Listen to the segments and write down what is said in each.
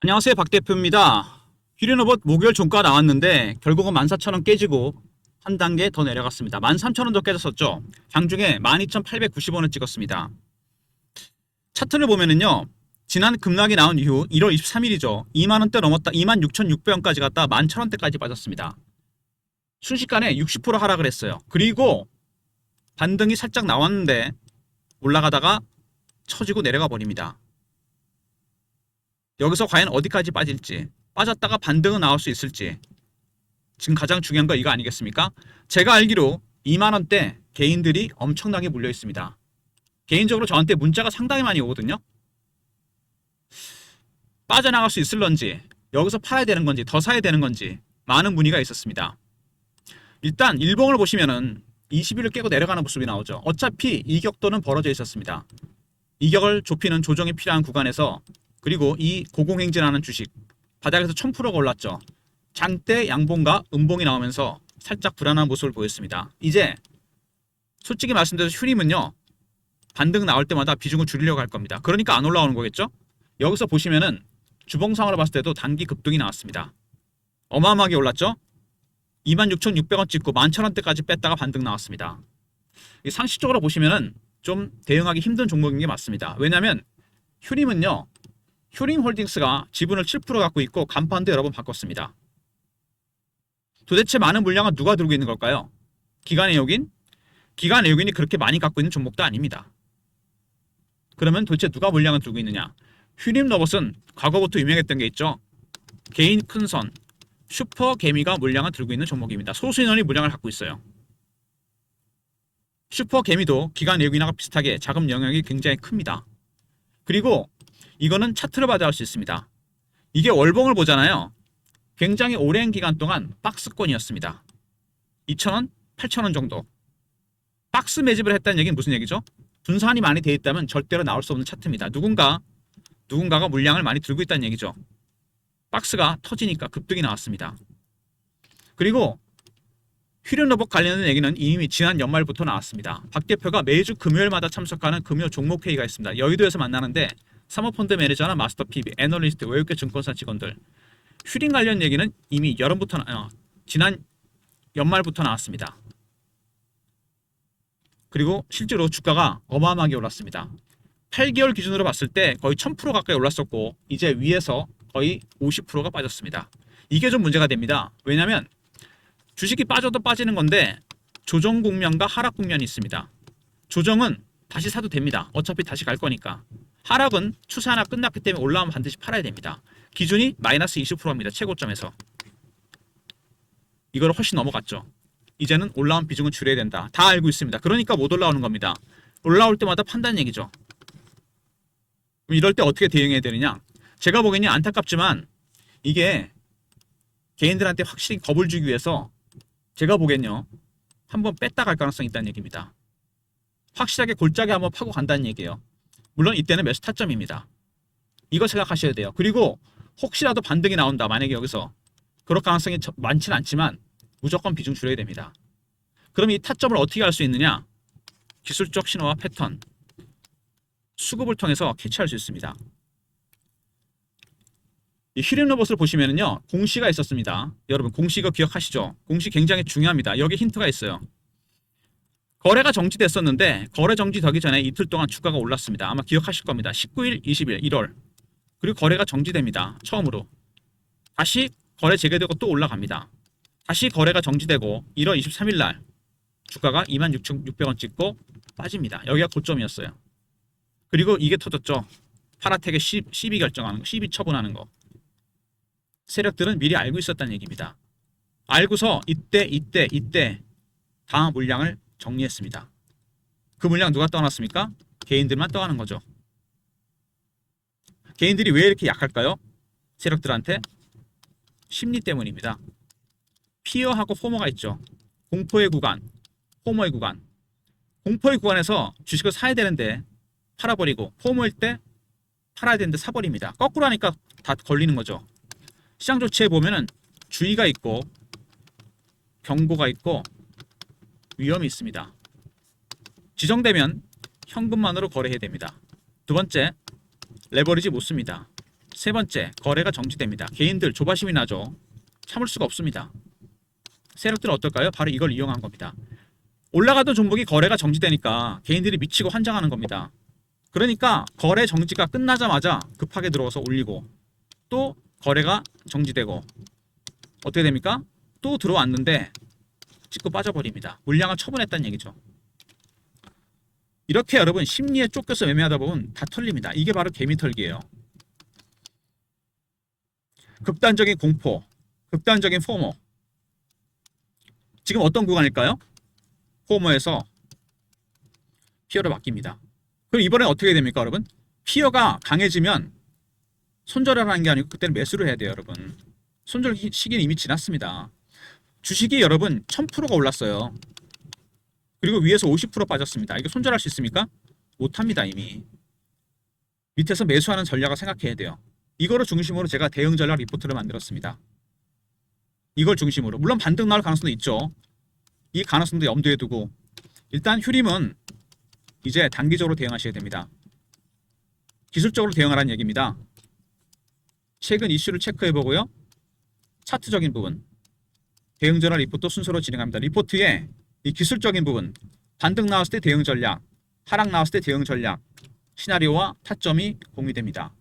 안녕하세요, 박 대표입니다. 휴린로봇 목요일 종가 나왔는데 결국은 14,000원 깨지고 한 단계 더 내려갔습니다. 13,000원 더 깨졌었죠. 장중에 12,890원을 찍었습니다. 차트를 보면은요, 지난 급락이 나온 이후 1월 23일이죠. 2만원대 넘었다 26,600원까지 갔다 11,000원대까지 빠졌습니다. 순식간에 60% 하락을 했어요. 그리고 반등이 살짝 나왔는데 올라가다가 처지고 내려가 버립니다. 여기서 과연 어디까지 빠질지, 빠졌다가 반등은 나올 수 있을지, 지금 가장 중요한 거 이거 아니겠습니까? 제가 알기로 2만원대 개인들이 엄청나게 물려 있습니다. 개인적으로 저한테 문자가 상당히 많이 오거든요. 빠져나갈 수 있을런지, 여기서 팔아야 되는 건지, 더 사야 되는 건지 많은 문의가 있었습니다. 일단 일봉을 보시면은 20일을 깨고 내려가는 모습이 나오죠. 어차피 이격도는 벌어져 있었습니다. 이격을 좁히는 조정이 필요한 구간에서, 그리고 이 고공행진하는 주식 바닥에서 1000%가 올랐죠. 장대 양봉과 음봉이 나오면서 살짝 불안한 모습을 보였습니다. 이제 솔직히 말씀드려서 휴림은요, 반등 나올 때마다 비중을 줄이려고 할 겁니다. 그러니까 안 올라오는 거겠죠. 여기서 보시면은 주봉상으로 봤을 때도 단기 급등이 나왔습니다. 어마어마하게 올랐죠. 26,600원 찍고 11,000원대까지 뺐다가 반등 나왔습니다. 상식적으로 보시면은 좀 대응하기 힘든 종목인 게 맞습니다. 왜냐하면 휴림은요, 휴림홀딩스가 지분을 7% 갖고 있고 간판도 여러 번 바꿨습니다. 도대체 많은 물량은 누가 들고 있는 걸까요? 기관 외국인? 기관 외국인이 그렇게 많이 갖고 있는 종목도 아닙니다. 그러면 도대체 누가 물량을 들고 있느냐? 휴림로봇은 과거부터 유명했던 게 있죠. 개인 큰선, 슈퍼개미가 물량을 들고 있는 종목입니다. 소수 인원이 물량을 갖고 있어요. 슈퍼개미도 기관 외국인하고 비슷하게 자금 영역이 굉장히 큽니다. 그리고 이거는 차트를 봐도 알 수 있습니다. 이게 월봉을 보잖아요. 굉장히 오랜 기간 동안 박스권이었습니다. 2,000원, 8,000원 정도. 박스 매집을 했다는 얘기는 무슨 얘기죠? 분산이 많이 돼 있다면 절대로 나올 수 없는 차트입니다. 누군가가 물량을 많이 들고 있다는 얘기죠. 박스가 터지니까 급등이 나왔습니다. 그리고 휴린로봇 관련된 얘기는 이미 지난 연말부터 나왔습니다. 박 대표가 매주 금요일마다 참석하는 금요 종목회의가 있습니다. 여의도에서 만나는데 사모펀드 매니저나 마스터 PB, 애널리스트, 외국계 증권사 직원들, 휴린 관련 얘기는 이미 지난 연말부터 나왔습니다. 그리고 실제로 주가가 어마어마하게 올랐습니다. 8개월 기준으로 봤을 때 거의 1000% 가까이 올랐었고, 이제 위에서 거의 50%가 빠졌습니다. 이게 좀 문제가 됩니다. 왜냐하면 주식이 빠져도 빠지는 건데 조정 국면과 하락 국면이 있습니다. 조정은 다시 사도 됩니다. 어차피 다시 갈 거니까. 하락은 추세 하나 끝났기 때문에 올라오면 반드시 팔아야 됩니다. 기준이 마이너스 20%입니다. 최고점에서. 이걸 훨씬 넘어갔죠. 이제는 올라온 비중은 줄여야 된다. 다 알고 있습니다. 그러니까 못 올라오는 겁니다. 올라올 때마다 판다는 얘기죠. 그럼 이럴 때 어떻게 대응해야 되느냐? 제가 보기에는 안타깝지만 이게 개인들한테 확실히 겁을 주기 위해서 제가 보기엔요, 한번 뺐다 갈 가능성이 있다는 얘기입니다. 확실하게 골짜기 한번 파고 간다는 얘기예요. 물론 이때는 매수 타점입니다. 이거 생각하셔야 돼요. 그리고 혹시라도 반등이 나온다. 만약에 여기서 그럴 가능성이 많지는 않지만 무조건 비중 줄여야 됩니다. 그럼 이 타점을 어떻게 알 수 있느냐? 기술적 신호와 패턴, 수급을 통해서 캐치할 수 있습니다. 이 휴린로봇을 보시면은요, 공시가 있었습니다. 여러분 공시 이거 기억하시죠? 공시 굉장히 중요합니다. 여기 힌트가 있어요. 거래가 정지됐었는데 거래 정지되기 전에 이틀 동안 주가가 올랐습니다. 아마 기억하실 겁니다. 19일, 20일, 1월. 그리고 거래가 정지됩니다. 처음으로. 다시 거래 재개되고 또 올라갑니다. 다시 거래가 정지되고 1월 23일 날 주가가 26,600원 찍고 빠집니다. 여기가 고점이었어요. 그리고 이게 터졌죠. 파라텍의 시비 결정하는 거, 시비 처분하는 거. 세력들은 미리 알고 있었다는 얘기입니다. 알고서 이때 다 물량을 정리했습니다. 그 물량 누가 떠났습니까? 개인들만 떠가는 거죠. 개인들이 왜 이렇게 약할까요? 세력들한테 심리 때문입니다. 피어하고 포모가 있죠. 공포의 구간, 포모의 구간. 공포의 구간에서 주식을 사야 되는데 팔아버리고, 포모일 때 팔아야 되는데 사버립니다. 거꾸로 하니까 다 걸리는 거죠. 시장 조치에 보면은 주의가 있고 경고가 있고 위험이 있습니다. 지정되면 현금만으로 거래해야 됩니다. 두 번째, 레버리지 못 씁니다. 세 번째, 거래가 정지됩니다. 개인들 조바심이 나죠. 참을 수가 없습니다. 세력들은 어떨까요? 바로 이걸 이용한 겁니다. 올라가던 종목이 거래가 정지되니까 개인들이 미치고 환장하는 겁니다. 그러니까 거래 정지가 끝나자마자 급하게 들어와서 올리고 또 거래가 정지되고 어떻게 됩니까? 또 들어왔는데 찍고 빠져버립니다. 물량을 처분했다는 얘기죠. 이렇게 여러분 심리에 쫓겨서 매매하다 보면 다 털립니다. 이게 바로 개미털기예요. 극단적인 공포, 극단적인 포모. 지금 어떤 구간일까요? 포모에서 피어로 바뀝니다. 그럼 이번엔 어떻게 됩니까, 여러분? 피어가 강해지면 손절을 하는 게 아니고 그때는 매수를 해야 돼요, 여러분. 손절 시기는 이미 지났습니다. 주식이 여러분 1000%가 올랐어요. 그리고 위에서 50% 빠졌습니다. 이거 손절할 수 있습니까? 못합니다, 이미. 밑에서 매수하는 전략을 생각해야 돼요. 이거를 중심으로 제가 대응 전략 리포트를 만들었습니다. 이걸 중심으로. 물론 반등 나올 가능성도 있죠. 이 가능성도 염두에 두고 일단 휴림은 이제 단기적으로 대응하셔야 됩니다. 기술적으로 대응하라는 얘기입니다. 최근 이슈를 체크해보고요. 차트적인 부분, 대응 전략 리포트 순서로 진행합니다. 리포트에 이 기술적인 부분, 반등 나왔을 때 대응 전략, 하락 나왔을 때 대응 전략, 시나리오와 타점이 공유됩니다.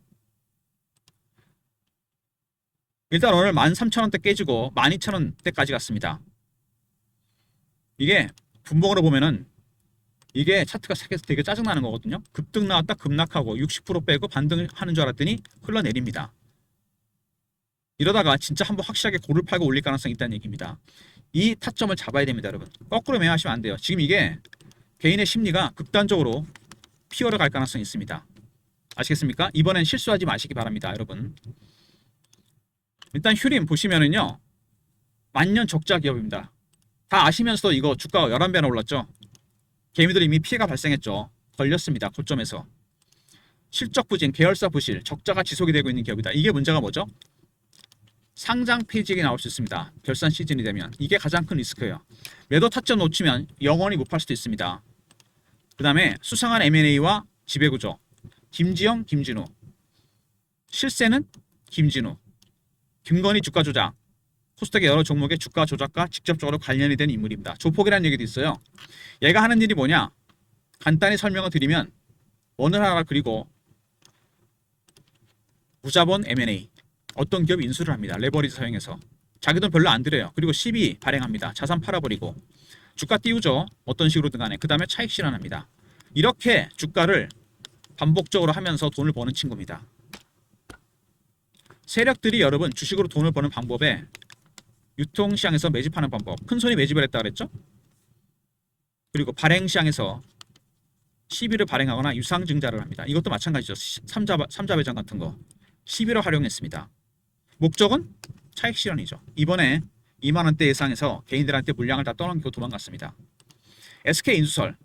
일단 오늘 13,000원대 깨지고 12,000원대까지 갔습니다. 이게 분봉으로 보면은 이게 차트가 되게 짜증나는 거거든요. 급등 나왔다 급락하고 60% 빼고 반등하는 줄 알았더니 흘러내립니다. 이러다가 진짜 한번 확실하게 고를 팔고 올릴 가능성이 있다는 얘기입니다. 이 타점을 잡아야 됩니다, 여러분. 거꾸로 매매하시면 안 돼요. 지금 이게 개인의 심리가 극단적으로 피어러 갈 가능성이 있습니다. 아시겠습니까? 이번엔 실수하지 마시기 바랍니다, 여러분. 일단 휴림 보시면은요. 만년 적자 기업입니다. 다 아시면서도 이거 주가가 11배나 올랐죠. 개미들이 이미 피해가 발생했죠. 걸렸습니다. 고점에서. 실적 부진, 계열사 부실, 적자가 지속이 되고 있는 기업이다. 이게 문제가 뭐죠? 상장 폐지액이 나올 수 있습니다. 결산 시즌이 되면. 이게 가장 큰 리스크예요. 매도 타점 놓치면 영원히 못 팔 수도 있습니다. 그 다음에 수상한 M&A와 지배구조. 김지영, 김진우. 실세는 김진우. 김건희 주가 조작. 코스닥의 여러 종목의 주가 조작과 직접적으로 관련이 된 인물입니다. 조폭이라는 얘기도 있어요. 얘가 하는 일이 뭐냐? 간단히 설명을 드리면 원을 하나 그리고 무자본 M&A. 어떤 기업 인수를 합니다. 레버리지 사용해서. 자기 돈 별로 안 들여요. 그리고 시비 발행합니다. 자산 팔아버리고. 주가 띄우죠. 어떤 식으로든 간에. 그 다음에 차익 실현합니다. 이렇게 주가를 반복적으로 하면서 돈을 버는 친구입니다. 세력들이 여러분 주식으로 돈을 버는 방법에 유통시장에서 매집하는 방법. 큰손이 매집을 했다 그랬죠? 그리고 발행시장에서 시비를 발행하거나 유상증자를 합니다. 이것도 마찬가지죠. 삼자 배당 같은 거. 시비를 활용했습니다. 목적은 차익 실현이죠. 이번에 2만원대 예상에서 개인들한테 물량을 다 떠넘기고 도망갔습니다. SK 인수설.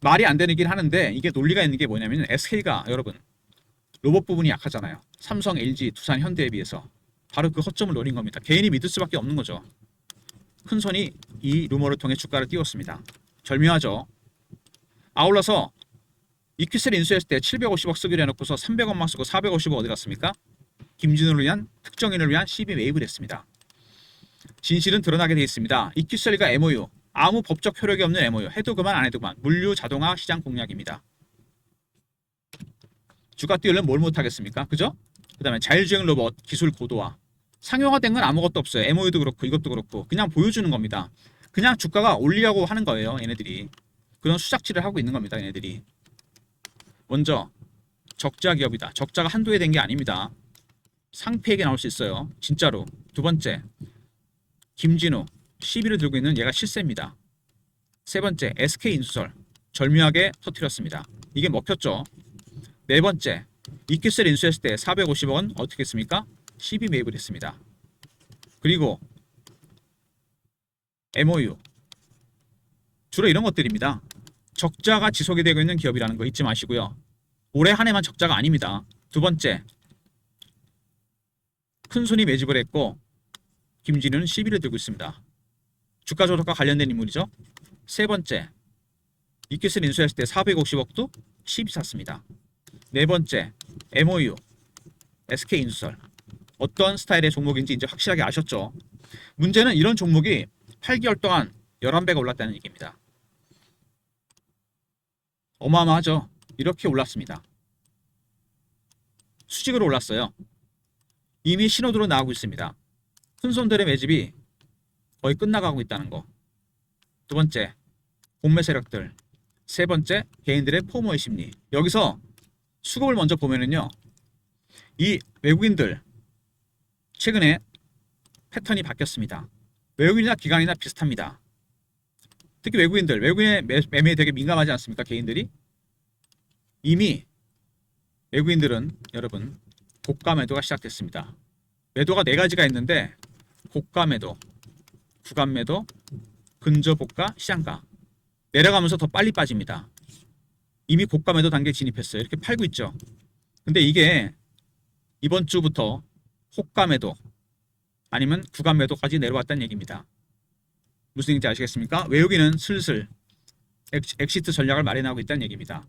말이 안 되긴 하는데 이게 논리가 있는 게 뭐냐면 SK가 여러분 로봇 부분이 약하잖아요. 삼성, LG, 두산, 현대에 비해서. 바로 그 허점을 노린 겁니다. 개인이 믿을 수밖에 없는 거죠. 큰손이 이 루머를 통해 주가를 띄웠습니다. 절묘하죠. 아울러서 이퀴스를 인수했을 때 750억 쓰기로 해놓고서 300억만 쓰고 450억 어디 갔습니까? 김진우를 위한 특정인을 위한 시비 매입을 했습니다. 진실은 드러나게 되어 있습니다. 이퀴스가 MOU, 아무 법적 효력이 없는 MOU, 해도 그만 안 해도 그만, 물류 자동화 시장 공략입니다. 주가 띄우려면 뭘 못하겠습니까? 그죠? 그 다음에 자율주행 로봇 기술 고도화. 상용화된 건 아무것도 없어요. MOU도 그렇고 이것도 그렇고 그냥 보여주는 겁니다. 그냥 주가가 올리려고 하는 거예요. 얘네들이. 그런 수작질을 하고 있는 겁니다. 얘네들이. 먼저 적자 기업이다. 적자가 한두 해 된 게 아닙니다. 상폐액이 나올 수 있어요. 진짜로. 두 번째, 김진우 시비를 들고 있는 얘가 실세입니다. 세 번째, SK 인수설 절묘하게 터뜨렸습니다. 이게 먹혔죠. 네 번째, 이퀴스를 인수했을 때 450억은 어떻게 했습니까? 시비 매입을 했습니다. 그리고 MOU 주로 이런 것들입니다. 적자가 지속이 되고 있는 기업이라는 거 잊지 마시고요. 올해 한 해만 적자가 아닙니다. 두 번째, 큰손이 매집을 했고 김진우는 시비를 들고 있습니다. 주가 조작과 관련된 인물이죠. 세 번째, 이퀴스를 인수했을 때 450억도 시비 샀습니다. 네 번째, MOU SK인수설. 어떤 스타일의 종목인지 이제 확실하게 아셨죠? 문제는 이런 종목이 8개월 동안 11배가 올랐다는 얘기입니다. 어마어마하죠? 이렇게 올랐습니다. 수직으로 올랐어요. 이미 신호도로 나오고 있습니다. 큰손들의 매집이 거의 끝나가고 있다는 거. 두 번째, 공매 세력들. 세 번째, 개인들의 포모의 심리. 여기서 수급을 먼저 보면은요, 이 외국인들 최근에 패턴이 바뀌었습니다. 외국인이나 기관이나 비슷합니다. 특히 외국인의 매매에 되게 민감하지 않습니까? 개인들이 이미 외국인들은 여러분 고가 매도가 시작됐습니다. 매도가 네 가지가 있는데 고가 매도, 구간 매도, 근저고가, 시장가. 내려가면서 더 빨리 빠집니다. 이미 고가 매도 단계에 진입했어요. 이렇게 팔고 있죠. 근데 이게 이번 주부터 호가 매도 아니면 구간 매도까지 내려왔다는 얘기입니다. 무슨 얘기인지 아시겠습니까? 외국인은 슬슬 엑시트 전략을 마련하고 있다는 얘기입니다.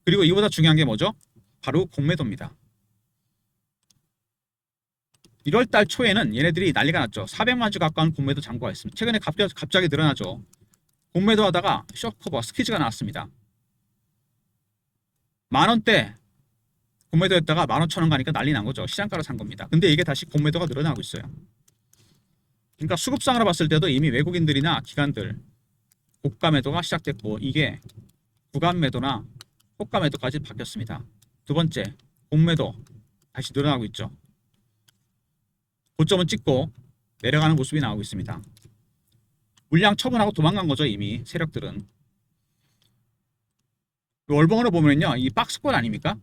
그리고 이보다 중요한 게 뭐죠? 바로 공매도입니다. 1월달 초에는 얘네들이 난리가 났죠. 400만 주 가까운 공매도 잔고가 있습니다. 최근에 갑자기 늘어나죠. 공매도 하다가 숏커버, 스퀴즈가 나왔습니다. 만원대 공매도였다가 15,000원 가니까 난리 난 거죠. 시장가로 산 겁니다. 근데 이게 다시 공매도가 늘어나고 있어요. 그러니까 수급상으로 봤을 때도 이미 외국인들이나 기관들 고가 매도가 시작됐고 이게 구간 매도나 호가 매도까지 바뀌었습니다. 두 번째, 공매도 다시 늘어나고 있죠. 고점은 찍고 내려가는 모습이 나오고 있습니다. 물량 처분하고 도망간 거죠. 이미 세력들은. 월봉으로 보면요, 이 박스권 아닙니까?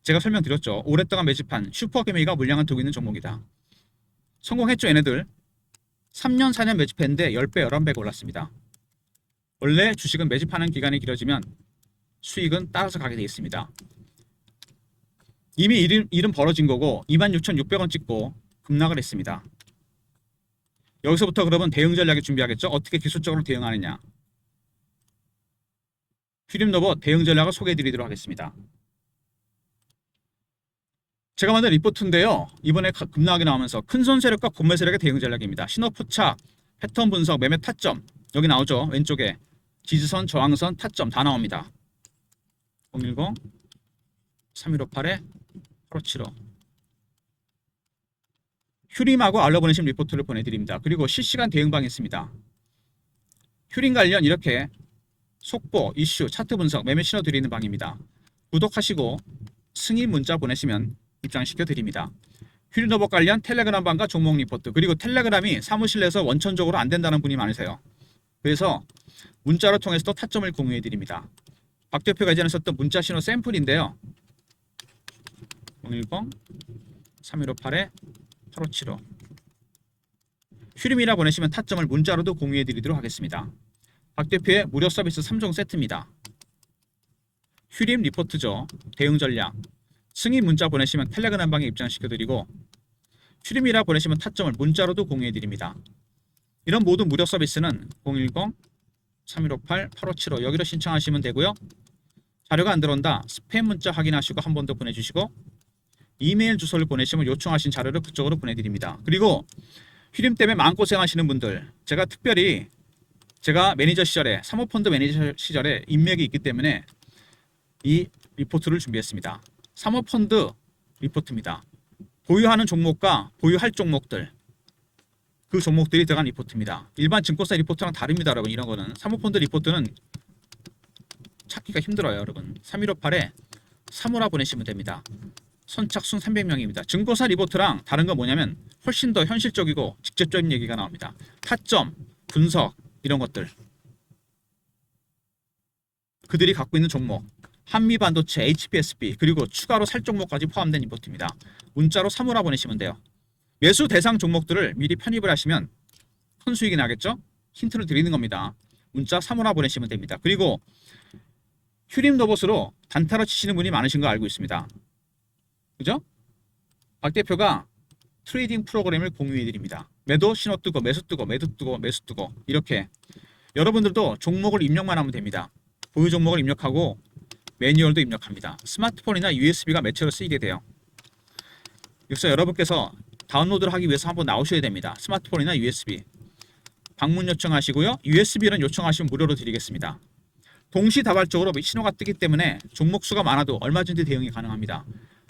제가 설명드렸죠. 오랫동안 매집한 슈퍼개미가 물량을 두고 있는 종목이다. 성공했죠. 얘네들 3년 4년 매집했는데 10배 11배가 올랐습니다. 원래 주식은 매집하는 기간이 길어지면 수익은 따라서 가게 되어 있습니다. 이미 일은 벌어진 거고 26,600원 찍고 급락을 했습니다. 여기서부터 그러면 대응 전략을 준비하겠죠. 어떻게 기술적으로 대응하느냐. 휘림로봇 대응 전략을 소개해 드리도록 하겠습니다. 제가 만든 리포트인데요. 이번에 급락이 나오면서 큰손 세력과 공매 세력의 대응 전략입니다. 신호 포착, 패턴 분석, 매매 타점. 여기 나오죠. 왼쪽에 지지선, 저항선, 타점 다 나옵니다. 010-3158-8575 휴림하고 알러보내심 리포트를 보내드립니다. 그리고 실시간 대응방이 있습니다. 휴림 관련 이렇게 속보, 이슈, 차트 분석, 매매 신호 드리는 방입니다. 구독하시고 승인 문자 보내시면 입장시켜 드립니다. 휴림로봇 관련 텔레그램 방과 종목 리포트, 그리고 텔레그램이 사무실 내에서 원천적으로 안 된다는 분이 많으세요. 그래서 문자로 통해서도 타점을 공유해 드립니다. 박 대표가 예전에 썼던 문자 신호 샘플인데요. 010-3158-8575 휴림이라 보내시면 타점을 문자로도 공유해 드리도록 하겠습니다. 박 대표의 무료 서비스 3종 세트입니다. 휴림 리포트죠. 대응 전략. 승인 문자 보내시면 텔레그램 방에 입장시켜드리고 휴림이라 보내시면 타점을 문자로도 공유해드립니다. 이런 모든 무료 서비스는 010-3158-8575 여기로 신청하시면 되고요. 자료가 안 들어온다. 스팸 문자 확인하시고 한 번 더 보내주시고 이메일 주소를 보내시면 요청하신 자료를 그쪽으로 보내드립니다. 그리고 휴림 때문에 마음고생하시는 분들, 제가 특별히 제가 매니저 시절에 사모펀드 매니저 시절에 인맥이 있기 때문에 이 리포트를 준비했습니다. 사모펀드 리포트입니다. 보유하는 종목과 보유할 종목들, 그 종목들이 들어간 리포트입니다. 일반 증권사 리포트랑 다릅니다. 여러분, 이런 거는 사모펀드 리포트는 찾기가 힘들어요. 여러분, 3158에 3호라 보내시면 됩니다. 선착순 300명입니다. 증권사 리포트랑 다른 건 뭐냐면 훨씬 더 현실적이고 직접적인 얘기가 나옵니다. 타점, 분석 이런 것들, 그들이 갖고 있는 종목, 한미반도체, HPSB, 그리고 추가로 살 종목까지 포함된 리포트입니다. 문자로 3호라 보내시면 돼요. 매수 대상 종목들을 미리 편입을 하시면 큰 수익이 나겠죠? 힌트를 드리는 겁니다. 문자 3호라 보내시면 됩니다. 그리고 휴림 로봇으로 단타로 치시는 분이 많으신 거 알고 있습니다. 그죠? 박 대표가 트레이딩 프로그램을 공유해 드립니다. 매도 신호 뜨고 매수 뜨고 매도 뜨고 매수 뜨고 이렇게 여러분들도 종목을 입력만 하면 됩니다. 보유 종목을 입력하고 매뉴얼도 입력합니다. 스마트폰이나 USB가 매체로 쓰이게 돼요. 여기서 여러분께서 다운로드를 하기 위해서 한번 나오셔야 됩니다. 스마트폰이나 USB. 방문 요청하시고요. USB는 요청하시면 무료로 드리겠습니다. 동시다발적으로 신호가 뜨기 때문에 종목수가 많아도 얼마든지 대응이 가능합니다.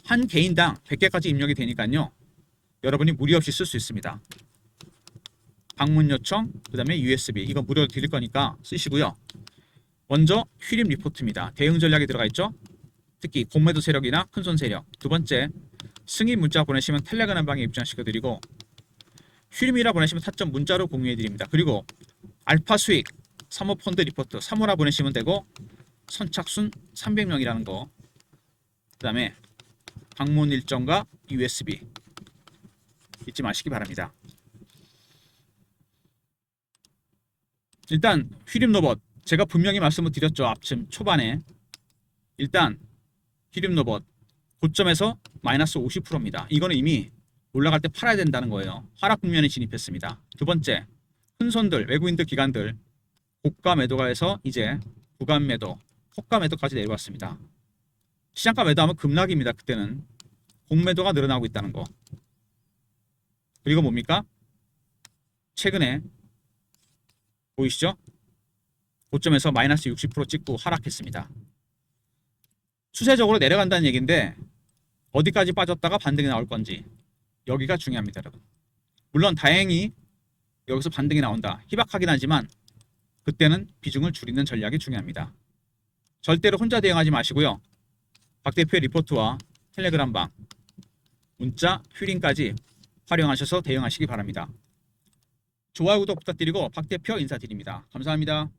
한 개인당 100개까지 입력이 되니까요. 여러분이 무리 없이 쓸 수 있습니다. 방문 요청, 그 다음에 USB. 이거 무료로 드릴 거니까 쓰시고요. 먼저 휘림 리포트입니다. 대응 전략이 들어가 있죠. 특히 공매도 세력이나 큰손 세력. 두 번째, 승인 문자 보내시면 텔레그램 방에 입장시켜드리고 휘림이라 보내시면 타점 문자로 공유해드립니다. 그리고 알파 수익, 사모펀드 리포트, 사모라 보내시면 되고 선착순 300명이라는 거. 그 다음에 방문 일정과 USB 잊지 마시기 바랍니다. 일단 휘림 로봇 제가 분명히 말씀을 드렸죠. 앞쯤 초반에 일단 휘림 로봇 고점에서 마이너스 50%입니다. 이거는 이미 올라갈 때 팔아야 된다는 거예요. 하락 국면에 진입했습니다. 두 번째, 큰손들, 외국인들, 기관들 고가 매도가 해서 이제 구간 매도, 호가 매도까지 내려왔습니다. 시장가 매도하면 급락입니다. 그때는 공매도가 늘어나고 있다는 거. 그리고 뭡니까? 최근에 보이시죠? 고점에서 마이너스 60% 찍고 하락했습니다. 추세적으로 내려간다는 얘기인데 어디까지 빠졌다가 반등이 나올 건지 여기가 중요합니다, 여러분. 물론 다행히 여기서 반등이 나온다. 희박하긴 하지만 그때는 비중을 줄이는 전략이 중요합니다. 절대로 혼자 대응하지 마시고요. 박 대표의 리포트와 텔레그램 방, 문자, 휘링까지 활용하셔서 대응하시기 바랍니다. 좋아요, 구독 부탁드리고 박 대표 인사드립니다. 감사합니다.